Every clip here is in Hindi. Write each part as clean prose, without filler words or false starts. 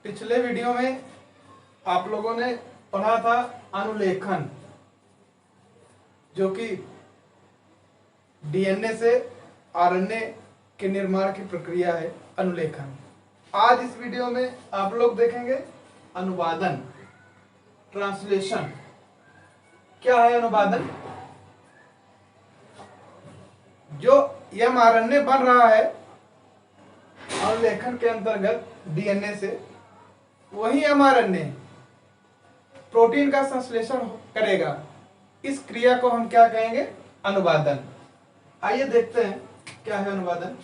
पिछले वीडियो में आप लोगों ने पढ़ा था अनुलेखन, जो कि डीएनए से आरएनए के निर्माण की प्रक्रिया है अनुलेखन। आज इस वीडियो में आप लोग देखेंगे अनुवादन, ट्रांसलेशन। क्या है अनुवादन? जो एमआरएनए बन रहा है अनुलेखन के अंतर्गत डीएनए से, वही एमआरएनए प्रोटीन का संश्लेषण करेगा। इस क्रिया को हम क्या कहेंगे? अनुवादन। आइए देखते हैं क्या है अनुवादन।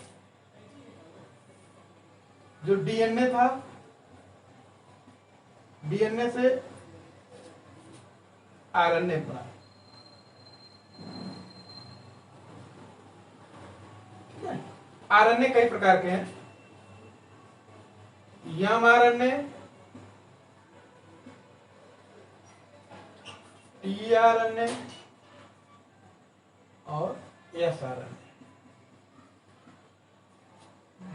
जो डीएनए था, डीएनए से आरएनए बना। आरएनए कई प्रकार के हैं। एमआरएनए, टीआरएनए और एसआरएनए।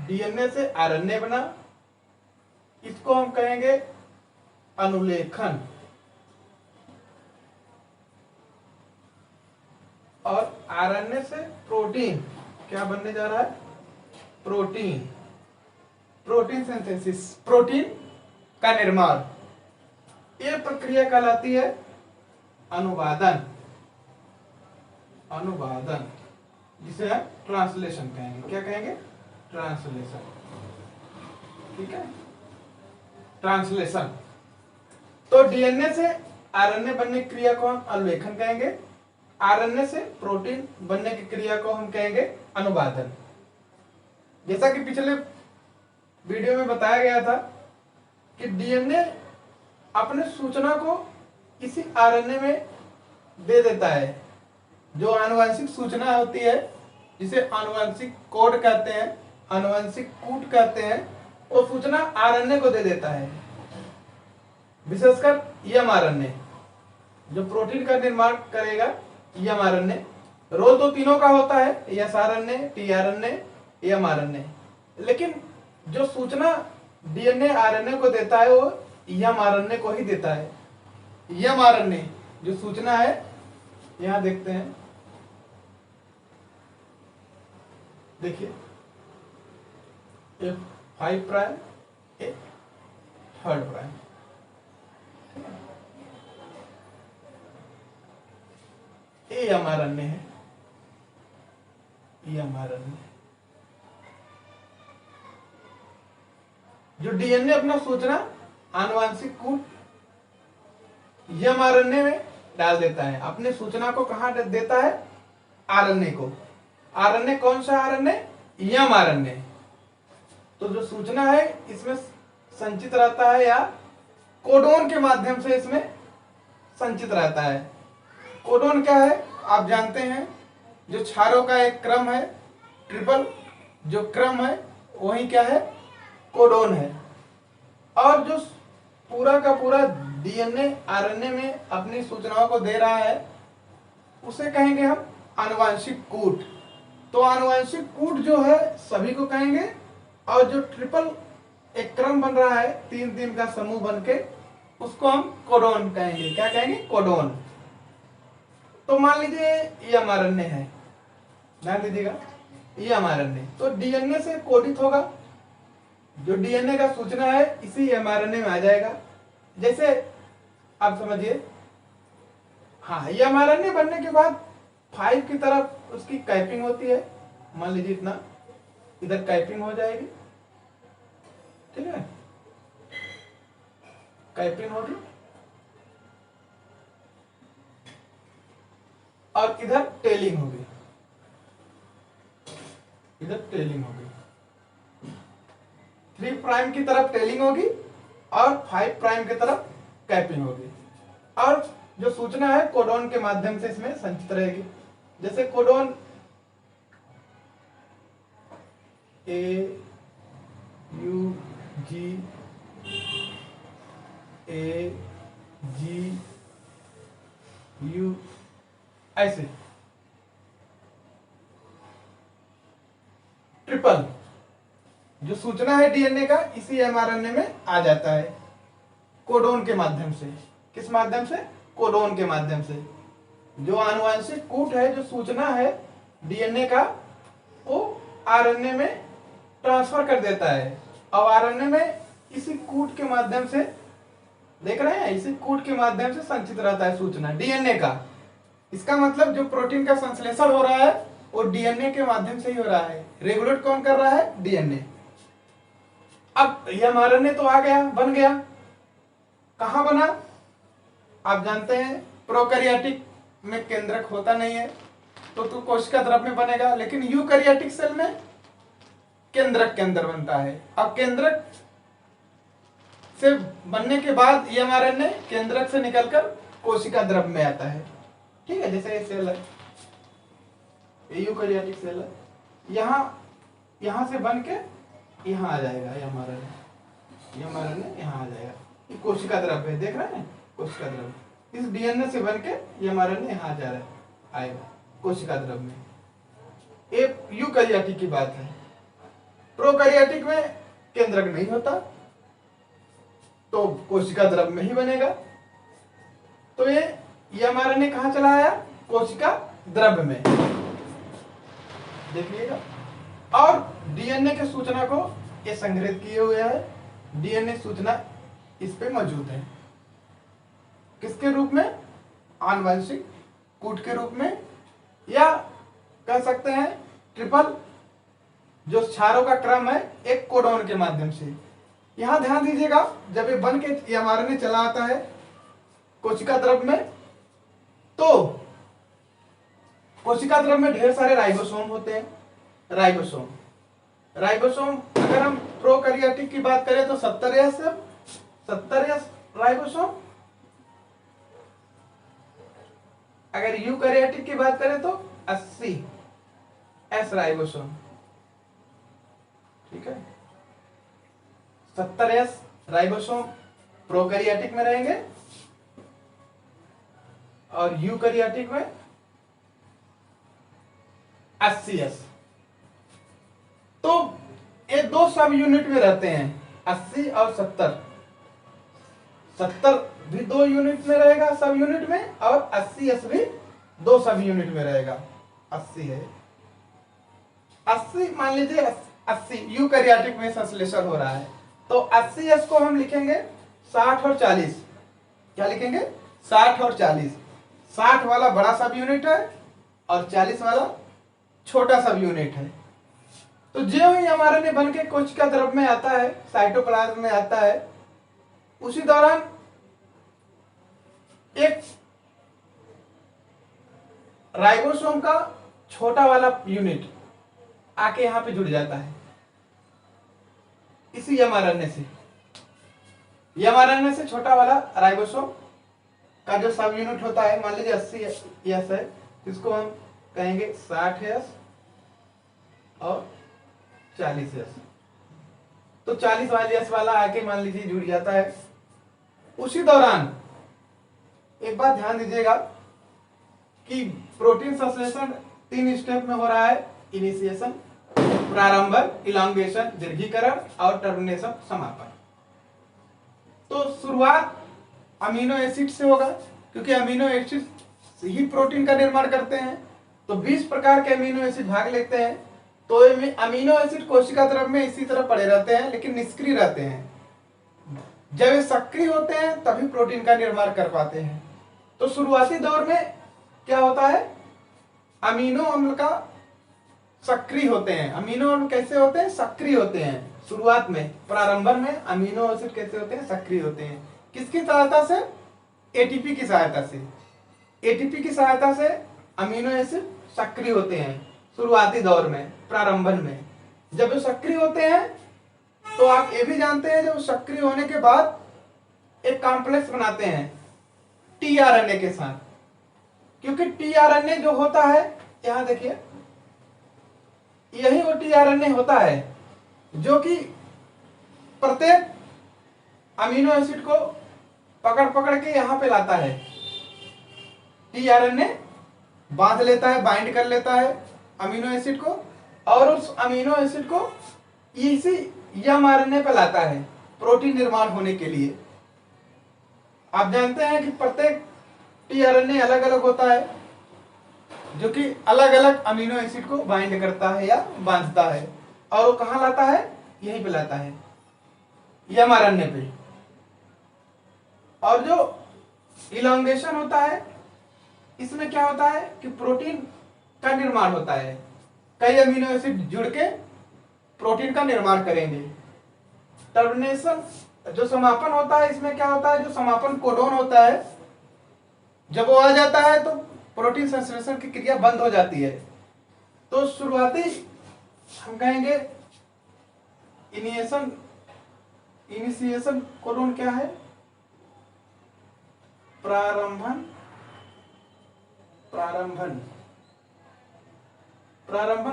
डीएनए से आरएनए बना, इसको हम कहेंगे अनुलेखन। और आरएनए से प्रोटीन क्या बनने जा रहा है? प्रोटीन, प्रोटीन सिंथेसिस, प्रोटीन का निर्माण। यह प्रक्रिया कहलाती है अनुवादन। अनुवादन जिसे हम ट्रांसलेशन कहेंगे। क्या कहेंगे? ट्रांसलेशन। ठीक है, ट्रांसलेशन। तो डीएनए से आरएनए बनने की क्रिया को हम अनुलेखन कहेंगे। आरएनए से प्रोटीन बनने की क्रिया को हम कहेंगे अनुवादन। जैसा कि पिछले वीडियो में बताया गया था कि डीएनए अपने सूचना को इसी आरएनए में दे देता है। जो आनुवंशिक सूचना होती है, जिसे आनुवंशिक कोड कहते हैं, आनुवंशिक कूट कहते हैं, वो सूचना आरएनए को दे देता है। विशेषकर एमआरएनए जो प्रोटीन का निर्माण करेगा, एमआरएनए। रोल तो तीनों का होता है, एसआरएनए, टीआरएनए, एमआरएनए। लेकिन जो सूचना डीएनए आरएनए को देता है वो एमआरएनए को ही देता है। एमआरएनए जो सूचना है, यहां देखते हैं, देखिए F5 प्राइम, थर्ड प्राइम। ये एमआरएनए है, ये एमआरएनए। जो डीएनए अपना सूचना आनुवंशिक कूट एमआरएनए में डाल देता है। अपने सूचना को कहां देता है? आरएनए को। आरएनए कौन सा आरएनए? एमआरएनए। तो जो सूचना है इसमें संचित रहता है, या कोडोन के माध्यम से इसमें संचित रहता है। कोडोन क्या है आप जानते हैं, जो क्षारों का एक क्रम है, ट्रिपल जो क्रम है, वही क्या है? कोडोन है। और जो पूरा का पूरा डीएनए आरएनए में अपनी सूचनाओं को दे रहा है, उसे कहेंगे हम आनुवंशिक कूट। तो आनुवंशिक कूट जो है सभी को कहेंगे, और जो ट्रिपल एक क्रम बन रहा है, 3-3 का समूह बनके, उसको हम कोडोन कहेंगे। क्या कहेंगे? कोडोन। तो मान लीजिए ये एमआरएनए है, ध्यान दीजिएगा, ये एमआरएनए तो डीएनए से कोडित होगा। जो डीएनए का सूचना है इसी एमआरएनए में आ जाएगा। जैसे आप समझिए, हाँ, ये एमआरएनए बनने के बाद 5 की तरफ उसकी कैपिंग होती है। मान लीजिए इतना इधर कैपिंग हो जाएगी, ठीक है, कैपिंग होगी, और इधर टेलिंग होगी, इधर टेलिंग होगी। 3 प्राइम की तरफ टेलिंग होगी और 5 प्राइम की तरफ कैपिंग होगी। और जो सूचना है कोडोन के माध्यम से इसमें संचित रहेगी। जैसे codon A U G, A G U, ऐसे ट्रिपल जो सूचना है डीएनए का इसी एमआरएनए में आ जाता है कोडोन के माध्यम से। किस माध्यम से? कोडोन के माध्यम से। जो आनुवंशिक कूट है, जो सूचना है डीएनए का, वो आरएनए में ट्रांसफर कर देता है और आरएनए में इसी कूट के माध्यम से, देख रहे हैं, इसी कूट के माध्यम से संचित रहता है सूचना डीएनए का। इसका मतलब जो प्रोटीन का संश्लेषण हो रहा है वो डीएनए के माध्यम से ही हो रहा है। रेगुलेट कौन कर रहा है? डीएनए। अब ये एमआरएनए तो आ गया, बन गया। कहां बना? आप जानते हैं प्रोकैरियोटिक में केंद्रक होता नहीं है तो कोशिका द्रव में बनेगा, लेकिन यूकैरियोटिक सेल में केंद्रक के अंदर बनता है। अब केंद्रक से बनने के बाद ये एमआरएनए केंद्रक से निकलकर कोशिका द्रव में आता है। ठीक है, जैसे ये सेल है, ये यूकैरियोटिक सेल है, यहां से बन के यहां आ जाएगा ये एमआरएनए यहां आ जाएगा। ये कोशिका द्रव है, देख रहे हैं, कोशिका द्रव। इस डीएनए से बन के ये एमआरएनए यहां जा रहा है, आएगा कोशिका द्रव में। ये यूकैरियोटिक की बात है। प्रोकैरियोटिक में केंद्रक नहीं होता तो कोशिका द्रव में ही बनेगा। तो ये एमआरएनए कहां चला आया? कोशिका द्रव में, देखिएगा। और डीएनए के सूचना को ये संग्रहित किए हुए है। डीएनए सूचना इस पे मौजूद है, किसके रूप में? आनुवंशिक कूट के रूप में, या कह सकते हैं ट्रिपल, जो क्षारों का क्रम है, एक कोडोन के माध्यम से। यहां ध्यान दीजिएगा, जब ये बन के एमआरएनए चला आता है कोशिका द्रव में, तो कोशिका द्रव में ढेर सारे राइबोसोम होते हैं। राइबोसोम अगर हम प्रोकैरियोटिक की बात करें तो 70S राइबोसोम, अगर यूकैरियोटिक की बात करें तो 80S राइबोसोम। ठीक है, 70S राइबोसोम प्रोकैरियोटिक में रहेंगे और यूकैरियोटिक में 80S। तो ये दो सब यूनिट में रहते हैं, 80 और 70। 70 भी 2 यूनिट में रहेगा, सब यूनिट में, और 80S भी 2 सब यूनिट में रहेगा। 80 है, 80 मान लीजिए 80 यूकैरियोटिक में संश्लेषण हो रहा है, तो 80S को हम लिखेंगे 60 और 40। क्या लिखेंगे? 60 और 40। 60 वाला बड़ा सब यूनिट है और 40 वाला छोटा सब यूनिट है। तो जो ही एमआरएनए बन के कोशिका द्रव में आता है, साइटोप्लाज्म में आता है, उसी दौरान एक राइबोसोम का छोटा वाला यूनिट आके यहां पे जुड़ जाता है इसी एमआरएनए से। एमआरएनए से छोटा वाला राइबोसोम का जो सब यूनिट होता है, मान लीजिए 80S है, इसको हम कहेंगे 60S और 40S। तो 40 वाली S वाला आके मान लीजिए जुड़ जाता है। उसी दौरान एक बात ध्यान दीजिएगा कि प्रोटीन संश्लेषण 3 स्टेप में हो रहा है। इनिशिएशन, प्रारंभन, इलांगेशन, दीर्घीकरण, और टर्मिनेशन, समापन। तो शुरुआत अमीनो एसिड से होगा, क्योंकि अमीनो एसिड ही प्रोटीन का निर्माण करते हैं। तो 20 प्रकार के अमीनो एसिड भाग लेते हैं। तो अमीनो एसिड कोशिका द्रव में इसी तरह पड़े रहते हैं, लेकिन निष्क्रिय रहते हैं। जब ये सक्रिय होते हैं तभी प्रोटीन का निर्माण कर पाते हैं। तो शुरुआती दौर में क्या होता है? अमीनो अम्ल का सक्रिय होते हैं। अमीनो अम्ल कैसे होते हैं? सक्रिय होते हैं। शुरुआत में, प्रारंभन में अमीनो एसिड कैसे होते हैं? सक्रिय होते हैं। किसकी सहायता से? एटीपी की सहायता से। एटीपी की सहायता से अमीनो एसिड सक्रिय होते हैं शुरुआती दौर में, प्रारंभन में। जब वे सक्रिय होते हैं तो आप ये भी जानते हैं, जब सक्रिय होने के बाद एक कॉम्प्लेक्स बनाते हैं टीआरएनए के साथ, क्योंकि टीआरएनए जो होता है, यहां देखिए, यही वो टीआरएनए होता है जो कि प्रत्येक अमीनो एसिड को पकड़ पकड़ के यहां पे लाता है। टीआरएनए बांध लेता है, बाइंड कर लेता है अमीनो एसिड को, और उस अमीनो एसिड को इसी mRNA पे लाता है प्रोटीन निर्माण होने के लिए। आप जानते हैं कि प्रत्येक tRNA अलग अलग होता है, जो कि अलग अलग अमीनो एसिड को बाइंड करता है या बांधता है, और वो कहाँ लाता है, यहीं पे लाता है, mRNA पे। और जो इलांगेशन होता है, इसमें क्या होता है कि प्रोटीन का निर्माण होता है, कई अमीनो एसिड जुड़ के प्रोटीन का निर्माण करेंगे। टर्मिनेशन जो समापन होता है, इसमें क्या होता है, जो समापन कोडोन होता है, जब वो आ जाता है तो प्रोटीन संश्लेषण की क्रिया बंद हो जाती है। तो शुरुआती हम कहेंगे इनिशिएशन कोडोन क्या है, प्रारंभन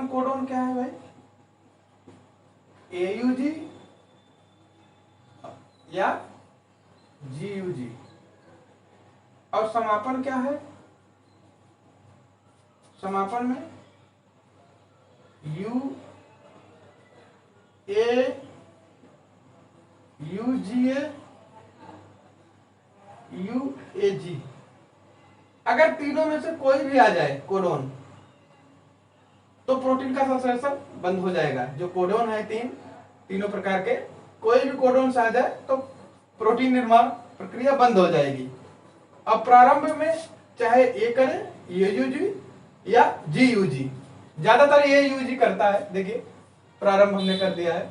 कोडोन क्या है भाई, AUG या GUG। और समापन क्या है, समापन में UGA UAG। अगर तीनों में से कोई भी आ जाए कोडोन, तो प्रोटीन का संश्लेषण बंद हो जाएगा। जो कोडोन है तीनों प्रकार के, कोई भी कोडोन से आ जाए तो प्रोटीन निर्माण प्रक्रिया बंद हो जाएगी। अब प्रारंभ में चाहे ए करे AUG या GUG, ज्यादातर AUG करता है। देखिए प्रारंभ हमने कर दिया है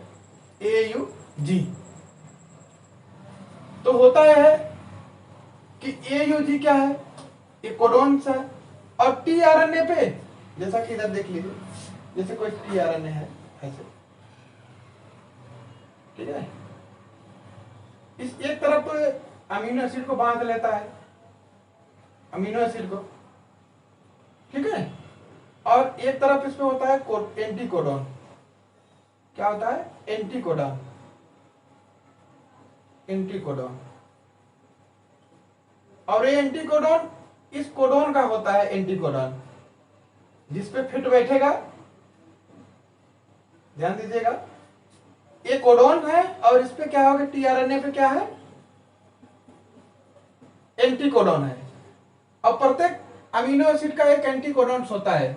AUG। तो होता है कि AUG क्या है, ये कोडोन है। और tRNA पे, जैसा कि इधर देख लीजिए, जैसे कोई tRNA है ऐसे, ठीक है, इस एक तरफ तो अमीनो एसिड को बांध लेता है, अमीनो एसिड को, ठीक है, और एक तरफ इसमें होता है एंटीकोडॉन। क्या होता है, एंटीकोडॉन, एंटीकोडॉन। और ये एंटीकोडॉन इस कोडोन का होता है, एंटीकोडॉन जिसपे फिट बैठेगा, ध्यान दीजिएगा, ये कोडोन है और इस पे क्या होगा, tRNA पे क्या है, एंटीकोडॉन है। और प्रत्येक अमीनो एसिड का एक एंटीकोडॉन होता है,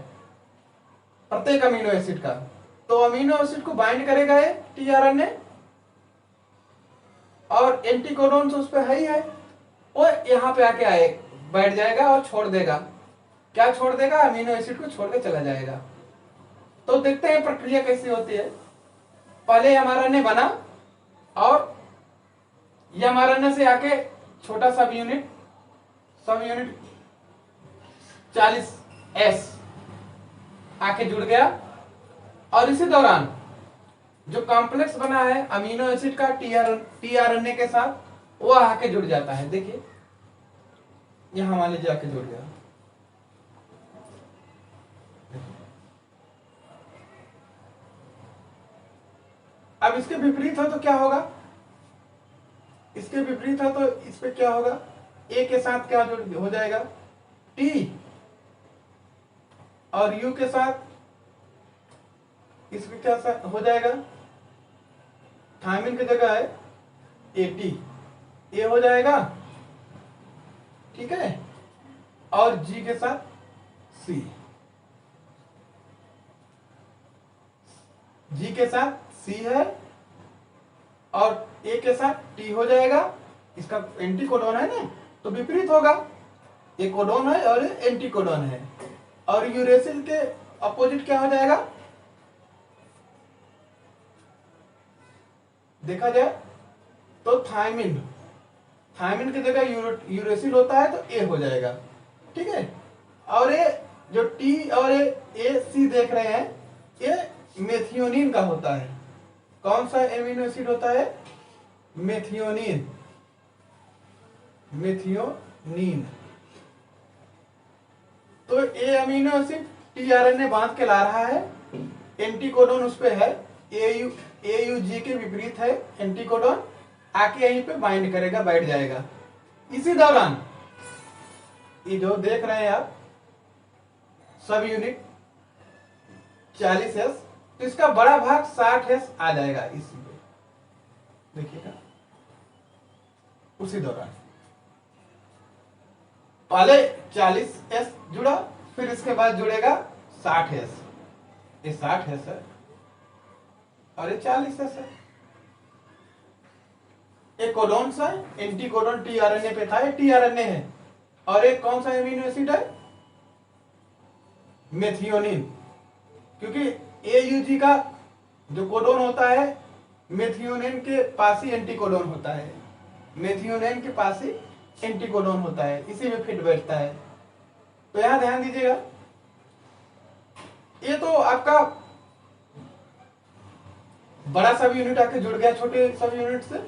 प्रत्येक अमीनो एसिड का। तो अमीनो एसिड को बाइंड करेगा ये tRNA, और एंटीकोडॉन उस पे है ही है, वो यहाँ पे आके आए बैठ जाएगा और छोड़ देगा। क्या छोड़ देगा, अमीनो एसिड को छोड़ के चला जाएगा। तो देखते हैं प्रक्रिया कैसी होती है। पहले mRNA बना और mRNA से आके छोटा सब यूनिट 40S आके जुड़ गया, और इसी दौरान जो कॉम्प्लेक्स बना है अमीनो एसिड का tRNA के साथ, वो आके जुड़ जाता है। देखिए यहां मान लीजिए आके जुड़ गया, अब इसके विपरीत हो तो क्या होगा, इसके विपरीत हो तो इस पे क्या होगा, ए के साथ क्या हो जाएगा, टी, और यू के साथ इसमें क्या हो जाएगा, थायमिन की जगह है AT, ए हो जाएगा, ठीक है, और जी के साथ सी, जी के साथ सी है, और ए के साथ टी हो जाएगा। इसका एंटी कोडोन है ना, तो विपरीत होगा, ये कोडोन है और ये एंटी कोडोन है। और यूरेसिल के अपोजिट क्या हो जाएगा, देखा जाए तो थायमिन, थायमिन की जगह यूरेसिल होता है तो ए हो जाएगा, ठीक है। और ये जो टी और ए सी देख रहे हैं, ये मेथियोनिन का होता है। कौन सा एमिनो एसिड होता है, मेथियोनिन, मेथियोनिन। तो ए अमीनो एसिड tRNA बांध के ला रहा है, एंटीकोडोन उस पे है, AUG के विपरीत है एंटीकोडोन, आके यहीं पे बाइंड करेगा, बैठ जाएगा। इसी दौरान ये जो देख रहे हैं आप सब यूनिट 40S, तो इसका बड़ा भाग 60S आ जाएगा इसी पे, देखिएगा उसी दौरान पहले 40s जुड़ा, फिर इसके बाद जुड़ेगा 60s। ये 60s है और ये 40s है। एक कोडोन सा एंटी कोडोन टीआरएनए पे था, ये टीआरएनए है। और एक कौन सा एमिनो एसिड है? मेथियोनिन। क्योंकि एयूजी का जो कोडोन होता है मेथियोनिन के पास ही एंटीकोडोन होता है, मेथियोनिन के पास ही एंटीकोडोन होता है, इसी में फिट बैठता है। तो यहां ध्यान दीजिएगा, ये तो आपका बड़ा सब यूनिट आके जुड़ गया छोटे सब यूनिट से।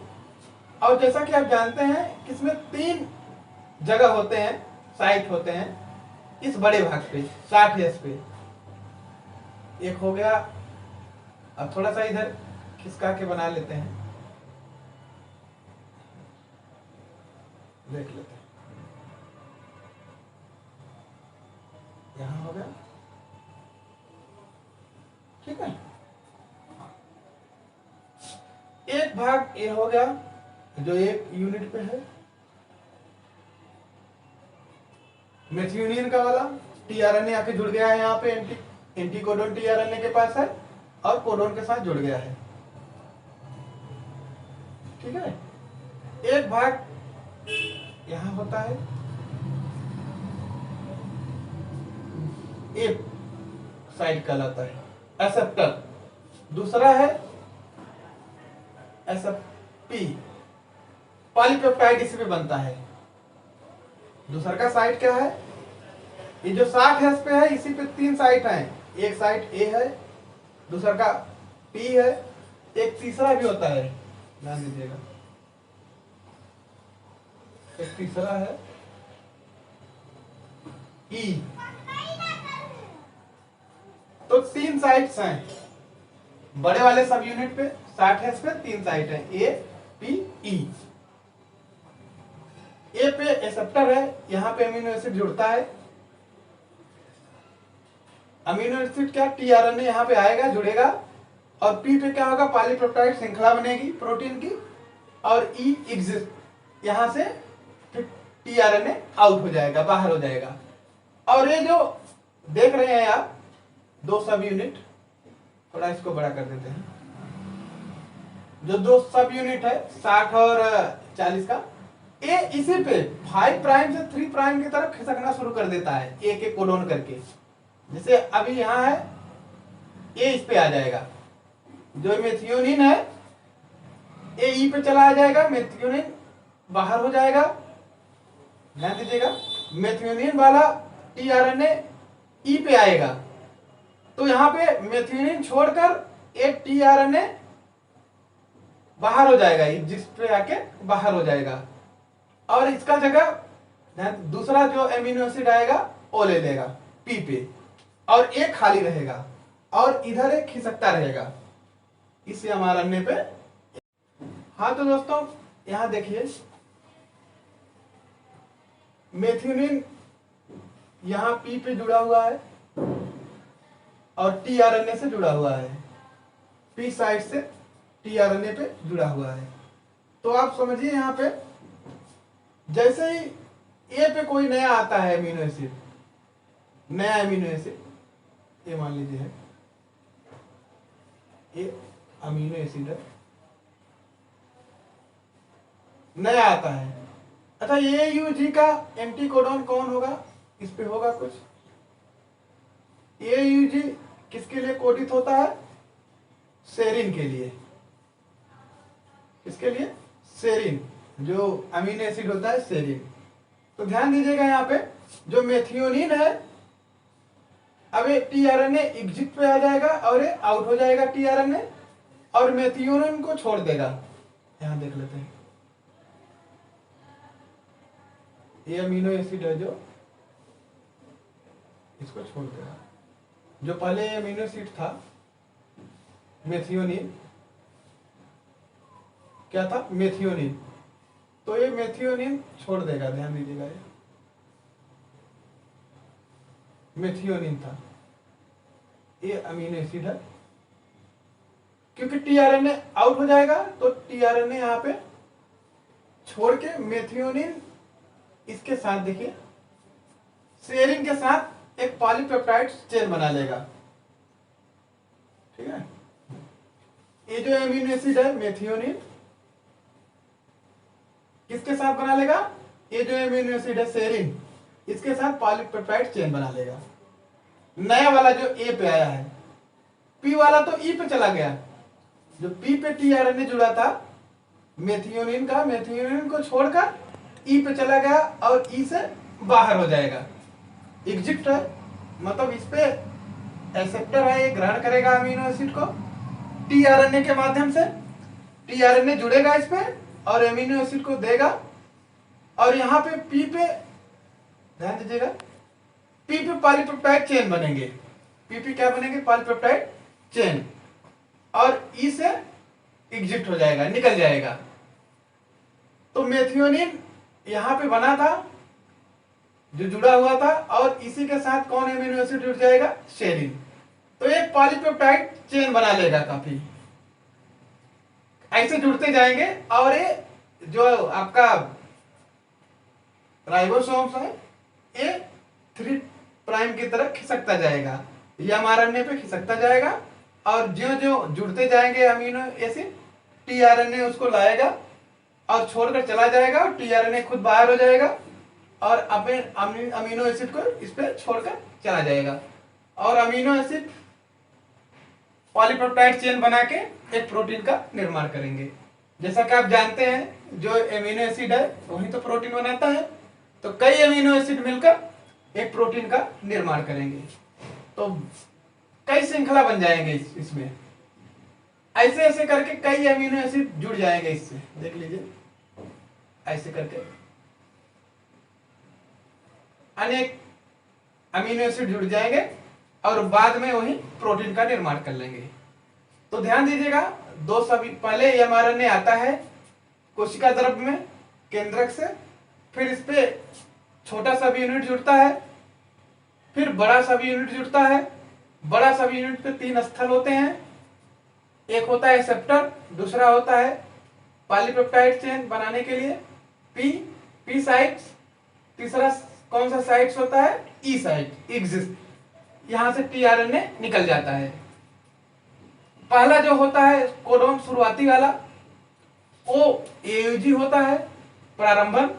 और जैसा कि आप जानते हैं कि इसमें 3 जगह होते हैं, साइट होते हैं इस बड़े भाग पे 60s पे। एक हो गया, अब थोड़ा सा इधर खिसका के बना लेते हैं, देख लेते हैं। यहां हो गया, ठीक है। एक भाग ये हो गया जो एक यूनिट पे है, मेथियोनिन का वाला टीआरएनए आके जुड़ गया है यहाँ पे, एंटीकोडोन टीआरएनए के पास है और कोडोन के साथ जुड़ गया है, ठीक है। एक भाग यहां होता है, एक साइड कहलाता है एसेप्टर, दूसरा है एसएफपी, पॉलीपेप्टाइड इसी पे बनता है। दूसरा का साइट क्या है? ये जो 60s पे है इसी पे 3 साइट हैं, एक साइट ए है, दूसरा का पी है, एक तीसरा भी होता है, ध्यान दीजिएगा, एक तीसरा है ई। तो 3 साइट्स हैं बड़े वाले सब यूनिट पे, 60s पे 3 साइट है, ए पी ई। ए पे एसेप्टर है, यहां पे अमीनो एसिड जुड़ता है, अमीनो एसिड क्या टीआरएनए यहां पे आएगा जुड़ेगा, और पी पे क्या होगा पॉलीपेप्टाइड श्रृंखला बनेगी प्रोटीन की, और ई एग्जिस्ट यहां से फिर टीआरएनए आउट हो जाएगा, बाहर हो जाएगा। और ये जो देख रहे हैं आप 2 सब यूनिट, थोड़ा इसको बड़ा कर देते हैं, जो 2 सब यूनिट है 60 और 40 का, ये इसी पे 5 प्राइम से 3 प्राइम की तरफ खिसकना शुरू कर देता है, एक एक कोडोन करके। जैसे अभी यहां है, ये इस पे आ जाएगा, जो मेथियोनिन है ये ई पे चला आ जाएगा, मेथियोनिन बाहर हो जाएगा, ध्यान दीजिएगा, मेथियोनिन वाला टीआरएनए ई पे आएगा, तो यहां पे मेथियोनिन छोड़कर एक टीआरएनए बाहर हो जाएगा, जिस पे आके बाहर हो जाएगा, और इसका जगह दूसरा जो एमिनो एसिड आएगा वो ले लेगा पी पे, और एक खाली रहेगा और इधर एक खिसकता रहेगा इस mRNA पे। हाँ तो दोस्तों यहां देखिए, मेथियोनिन यहां पी पे जुड़ा हुआ है और टीआरएनए से जुड़ा हुआ है, पी साइड से टीआरएनए पे जुड़ा हुआ है। तो आप समझिए यहां पे जैसे ही ए पे कोई नया आता है अमीनो एसिड, नया अमीनो एसिड, ये मान लीजिए है, ये अमीनो एसिड है, नया आता है। अच्छा, ये यूजी का एंटीकोडोन कौन होगा? इस पे होगा कुछ। ये यूजी किसके लिए कोडित होता है? सेरिन के लिए। किसके लिए? सेरिन, जो अमीनो एसिड होता है सेरिन। तो ध्यान दीजिएगा यहाँ पे जो मेथियोनिन है, अब ये टीआरएनए एग्जिट पे आ जाएगा और ये आउट हो जाएगा टीआरएनए, और मेथियोनिन को छोड़ देगा। यहां देख लेते हैं, ये अमीनो एसिड है जो इसको छोड़ देगा। जो पहले अमीनो एसिड था मेथियोनिन, क्या था? मेथियोनिन। तो ये मेथियोनिन छोड़ देगा, ध्यान दीजिएगा, ये मेथियोनिन था, ये अमीनो एसिड है, क्योंकि टीआरएनए आउट हो जाएगा तो टीआरएनए यहाँ पे छोड़ के मेथियोनिन इसके साथ देखिए सेरिन के साथ एक पॉलीपेप्टाइड चेन बना लेगा। ठीक है, ये जो एमिनो एसिड है मेथियोनिन किसके साथ बना लेगा, ये जो एमिनो एसिड है सेरिन इसके साथ पॉलीपेप्टाइड चेन बना लेगा। नया वाला जो ए पे आया है, पी वाला तो ई पे चला गया, जो पी पे टीआरएनए जुड़ा था मेथियोनिन का, मेथियोनिन को छोड़कर ई पे चला गया और ई से बाहर हो जाएगा। एग्जिट है मतलब इस पे एक्सेप्टर है, ये ग्रहण करेगा अमीनो एसिड को टीआरएनए के माध्यम से। टीआरएनए जुड़ेगा इस पे और अमीनो एसिड को देगा। और यहाँ पे पी पे ध्यान दीजिएगा, पी पे पॉलीपेप्टाइड चेन बनेंगे। पी पे क्या बनेंगे, पॉलीपेप्टाइड चेन, और ई से एग्जिट हो जाएगा, निकल जाएगा। तो मेथियोनिन यहाँ पे बना था जो जुड़ा हुआ था, और इसी के साथ कौन एमिनो एसिड जुड़ जाएगा, सेरिन। तो एक पॉलीपेप्टाइड चेन बना लेगा काफी, ऐसे जुड़ते जाएंगे। और ये जो आपका राइबोसोम्स है ये 3 प्राइम की तरह खिसकता जाएगा, ये एमआरएनए पे खिसकता जाएगा। और जो जो जुड़ते जाएंगे अमीनो एसिड, टीआरएनए उसको लाएगा और छोड़कर चला जाएगा, और टीआरएनए खुद बाहर हो जाएगा और अमीनो एसिड को इस पे छोड़कर चला जाएगा। और अमीनो एसिड पॉलीपेप्टाइड चेन बना के एक प्रोटीन का निर्माण करेंगे। जैसा कि आप जानते हैं जो एमिनो एसिड है वही तो प्रोटीन बनाता है, तो कई एमिनो एसिड मिलकर एक प्रोटीन का निर्माण करेंगे। तो कई श्रृंखला बन जाएंगे इसमें, ऐसे ऐसे करके कई एमिनो एसिड जुड़ जाएंगे इससे। देख लीजिए ऐसे करके अनेक अमीनो एसिड जुड़ जाएंगे और बाद में वही प्रोटीन का निर्माण कर लेंगे। तो ध्यान दीजिएगा, दो सभी पहले एमआरएनए आता है कोशिका द्रव्य में केंद्रक से, फिर इस पे छोटा सब यूनिट जुड़ता है, फिर बड़ा सब यूनिट जुड़ता है। बड़ा सब यूनिट पे 3 स्थल होते हैं, एक होता है एक्सेप्टर, दूसरा होता है पॉलीपेप्टाइड चेन बनाने के लिए पी साइट्स, तीसरा कौन सा साइट्स होता है, ई साइट एग्जिस्ट। यहां से टीआरएनए निकल जाता है। पहला जो होता है कोडोन शुरुआती वाला वो एयूजी होता है, प्रारंभन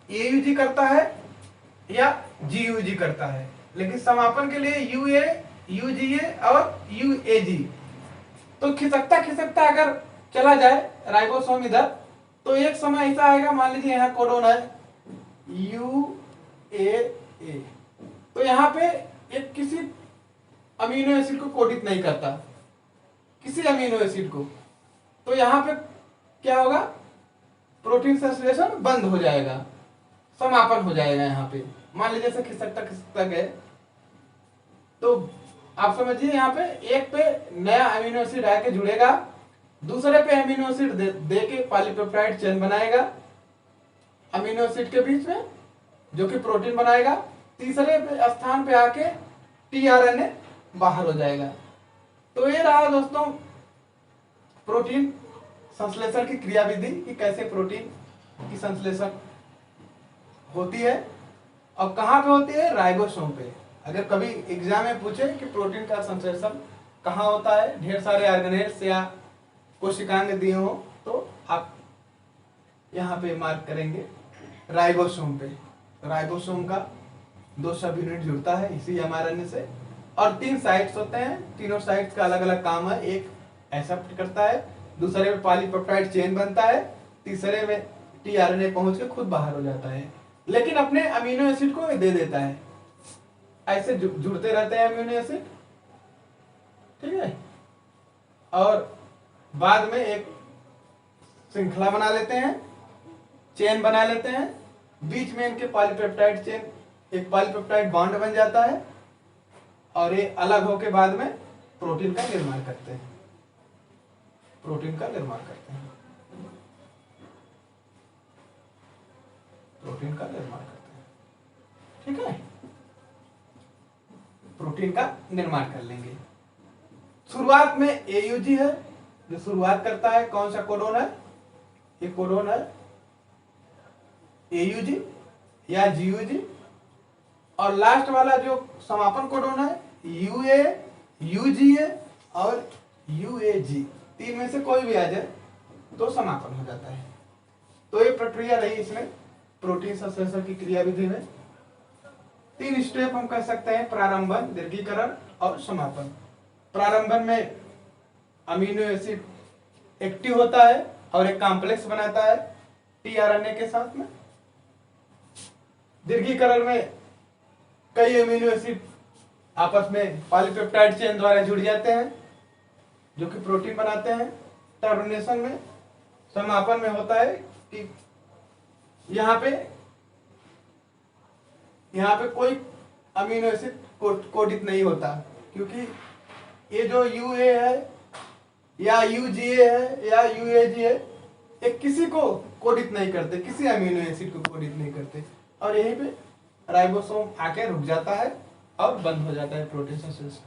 एयूजी करता है या जीयूजी करता है, लेकिन समापन के लिए यूए, यूजीए और यूएजी। तो खिसकता खिसकता अगर चला जाए राइबोसोम इधर, तो एक समय ऐसा आएगा, मान लीजिए यहाँ कोडोन है यूएए, तो यहाँ पे एक किसी अमीनो एसिड को कोडित नहीं करता, किसी अमीनो एसिड को, तो यहाँ पे क्या होगा, प्रोटीन संश्लेषण बंद हो जाएगा, समापन हो जाएगा। यहाँ पे मान लीजिए से खिसकता खिसकता गए, तो आप समझिए यहाँ पे एक पे नया अमीनो एसिड आके जुड़ेगा, दूसरे पे अमीनो एसिड दे के पॉलीपेप्टाइड चेन बनाएगा अमीनो एसिड के बीच में, जो कि प्रोटीन बनाएगा। तीसरे स्थान पे आके टीआरएनए बाहर हो जाएगा। तो ये रहा दोस्तों प्रोटीन संश्लेषण की क्रियाविधि कि कैसे प्रोटीन की संश्लेषण होती है और कहाँ पे होती है, राइबोसोम पे। अगर कभी एग्जाम में पूछे कि प्रोटीन का संश्लेषण कहाँ होता है, ढेर सारे ऑर्गेनेल्स या कोशिकांग दिए हो, तो आप यहाँ पे मार्क करेंगे राइबोसोम पे। राइबोसोम का 2 सब यूनिट जुड़ता है इसी एमआरएनए से, और 3 साइट्स होते हैं, तीनों साइट्स का अलग अलग काम है। एक एक्सेप्ट करता है, दूसरे में पॉलीपेप्टाइड चेन बनता है, तीसरे में टीआरएनए पहुंच के खुद बाहर हो जाता है, लेकिन अपने अमीनो एसिड को दे देता है। ऐसे जुड़ते रहते हैं अमीनो एसिड, ठीक है, और बाद में एक श्रृंखला बना लेते हैं, चेन बना लेते हैं, बीच में इनके पॉलीपेप्टाइड चेन, एक पॉलीपेप्टाइड बॉन्ड बन जाता है, और ये अलग होके बाद में प्रोटीन का निर्माण करते हैं, प्रोटीन का निर्माण करते हैं, प्रोटीन का निर्माण करते हैं, ठीक है। प्रोटीन का निर्माण कर लेंगे। शुरुआत में एयूजी है, जो शुरुआत करता है कौन सा कोडोन है, ये कोडोन है AUG या GUG, और लास्ट वाला जो समापन कोडोन है UA, UGA और UAG, तीन में से कोई भी आ जाए तो समापन हो जाता है। तो ये प्रक्रिया रही इसमें प्रोटीन संश्लेषण की क्रियाविधि में। 3 स्टेप हम कह सकते हैं, प्रारंभन, दीर्घीकरण और समापन। प्रारंभन में अमीनो एसिड एक्टिव होता है और एक कॉम्प्लेक्स बनाता है tRNA के साथ में। दीर्घीकरण में कई अमीनो एसिड आपस में पॉलीपेप्टाइड चेन द्वारा जुड़ जाते हैं जो कि प्रोटीन बनाते हैं। टर्मिनेशन में, समापन में होता है कि यहाँ पे कोई अमीनो एसिड कोडित नहीं होता, क्योंकि ये जो UA है या UGA है या UAG है, ये किसी को कोडित नहीं करते, किसी अमीनो एसिड को कोडित नहीं करते, और यहीं पे राइबोसोम आके रुक जाता है और बंद हो जाता है प्रोटीन संश्लेषण।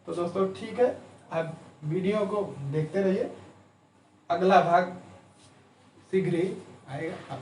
तो दोस्तों ठीक है, आप वीडियो को देखते रहिए, अगला भाग शीघ्र ही आएगा।